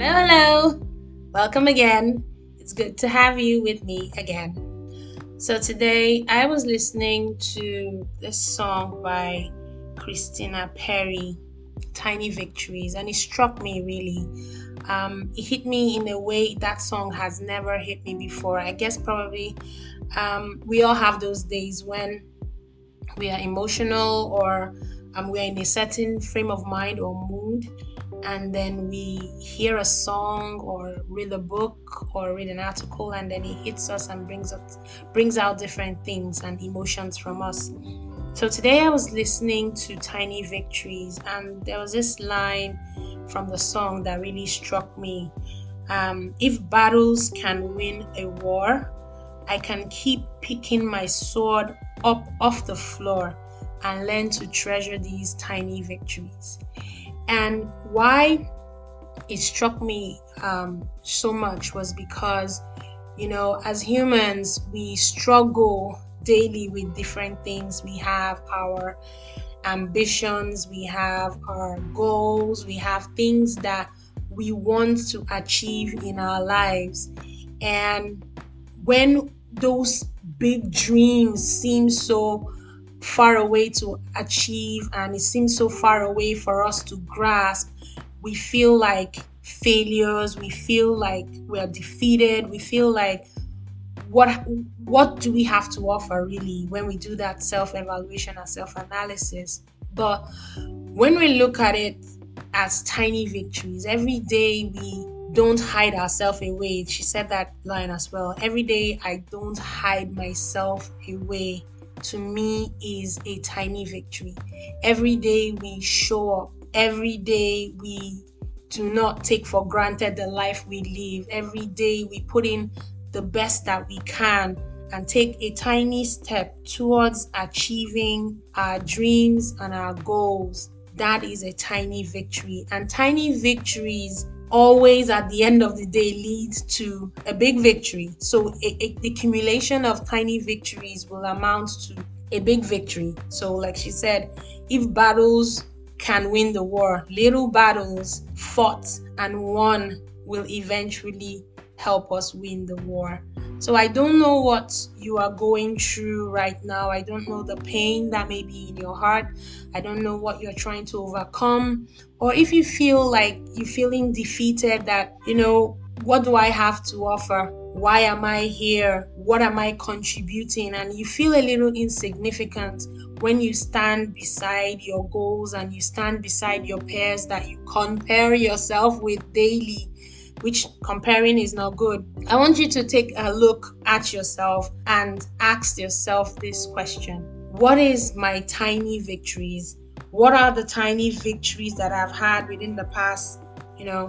Hello, hello. Welcome again. It's good to have you with me again. So today I was listening to this song by Christina Perri, Tiny Victories, and it struck me really. It hit me in a way that song has never hit me before. I guess probably we all have those days when we are emotional or we are in a certain frame of mind or mood, and then we hear a song or read a book or read an article, and then it hits us and brings out different things and emotions from us. So today I was listening to Tiny Victories, and there was this line from the song that really struck me. If battles can win a war, I can keep picking my sword up off the floor and learn to treasure these tiny victories. And why it struck me so much was because, as humans, we struggle daily with different things. We have our ambitions, we have our goals, we have things that we want to achieve in our lives. And when those big dreams seem so far away to achieve and it seems so far away for us to grasp, we feel like failures, we feel like we're defeated, we feel like what do we have to offer really when we do that self-evaluation and self-analysis. But when we look at it as tiny victories, every day we don't hide ourselves away. She said that line as well. Every day I don't hide myself away, to me, is a tiny victory. Every day we show up. Every day we do not take for granted the life we live. Every day we put in the best that we can and take a tiny step towards achieving our dreams and our goals. That is a tiny victory. And tiny victories always at the end of the day lead to a big victory. So the accumulation of tiny victories will amount to a big victory. So like she said, if battles can win the war, little battles fought and won will eventually help us win the war. So I don't know what you are going through right now. I don't know the pain that may be in your heart. I don't know what you're trying to overcome. Or if you feel like you're feeling defeated, that, what do I have to offer? Why am I here? What am I contributing? And you feel a little insignificant when you stand beside your goals and you stand beside your peers that you compare yourself with daily, which comparing is not good. I want you to take a look at yourself and ask yourself this question. What is my tiny victories? What are the tiny victories that I've had within the past,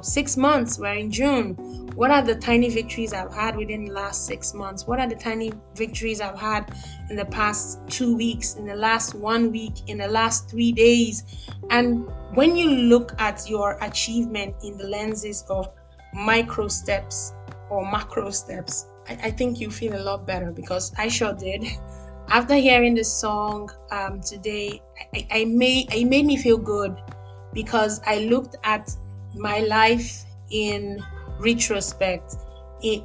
6 months? We're in June. What are the tiny victories I've had within the last 6 months? What are the tiny victories I've had in the past 2 weeks, in the last 1 week, in the last 3 days? And when you look at your achievement in the lenses of micro steps or macro steps, I think you feel a lot better, because I sure did. After hearing this song today, it made me feel good, because I looked at my life in retrospect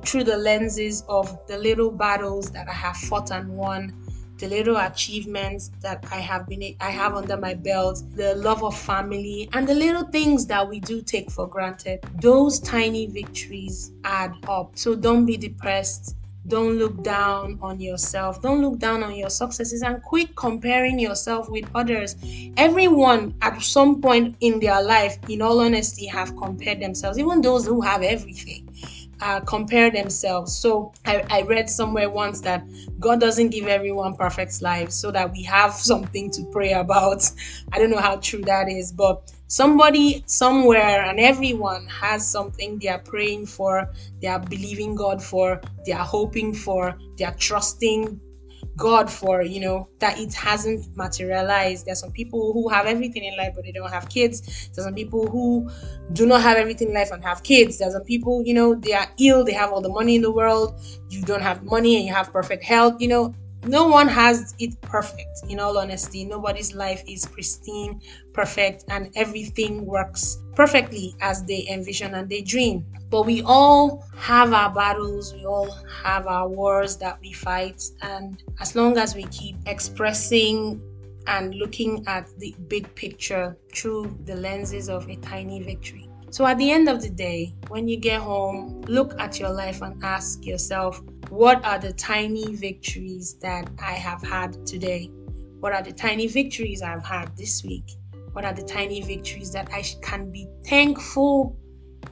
through the lenses of the little battles that I have fought and won, the little achievements that I have under my belt, the love of family, and the little things that we do take for granted. Those tiny victories add up. So don't be depressed. Don't look down on yourself. Don't look down on your successes, and quit comparing yourself with others. Everyone at some point in their life, in all honesty, have compared themselves. Even those who have everything compare themselves. So I read somewhere once that God doesn't give everyone perfect lives so that we have something to pray about. I don't know how true that is, but somebody somewhere and everyone has something they are praying for, they are believing God for, they are hoping for, they are trusting God for, that it hasn't materialized. There's some people who have everything in life but they don't have kids. There's some people who do not have everything in life and have kids. There's some people, they are ill, they have all the money in the world. You don't have money and you have perfect health. No one has it perfect. In all honesty, nobody's life is pristine, perfect, and everything works perfectly as they envision and they dream. But we all have our battles, we all have our wars that we fight, and as long as we keep expressing and looking at the big picture through the lenses of a tiny victory. So at the end of the day, when you get home, look at your life and ask yourself, what are the tiny victories that I have had today? What are the tiny victories I've had this week? What are the tiny victories that I can be thankful,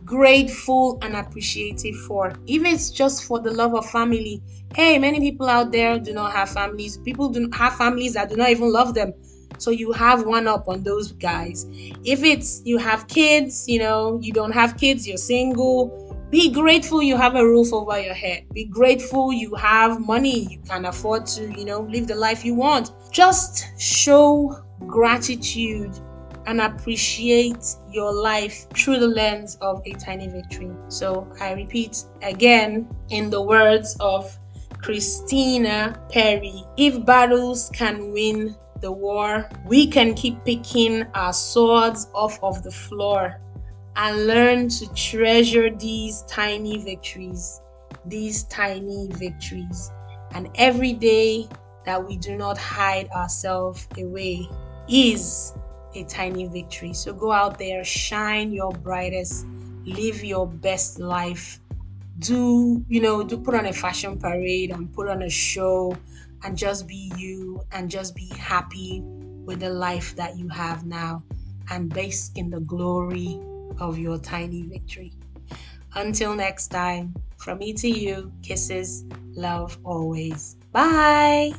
grateful, and appreciative for? If it's just for the love of family, hey, many people out there do not have families. People do not have families that do not even love them. So you have one up on those guys. If it's you have kids, you don't have kids, you're single, be grateful you have a roof over your head. Be grateful you have money, you can afford to, live the life you want. Just show gratitude and appreciate your life through the lens of a tiny victory. So I repeat again, in the words of Christina Perri, if battles can win the war, we can keep picking our swords off of the floor and learn to treasure these tiny victories. And every day that we do not hide ourselves away is a tiny victory. So go out there, shine your brightest, live your best life. Do put on a fashion parade and put on a show and just be you and just be happy with the life that you have now and bask in the glory of your tiny victory. Until next time, from me to you, kisses, love always. Bye.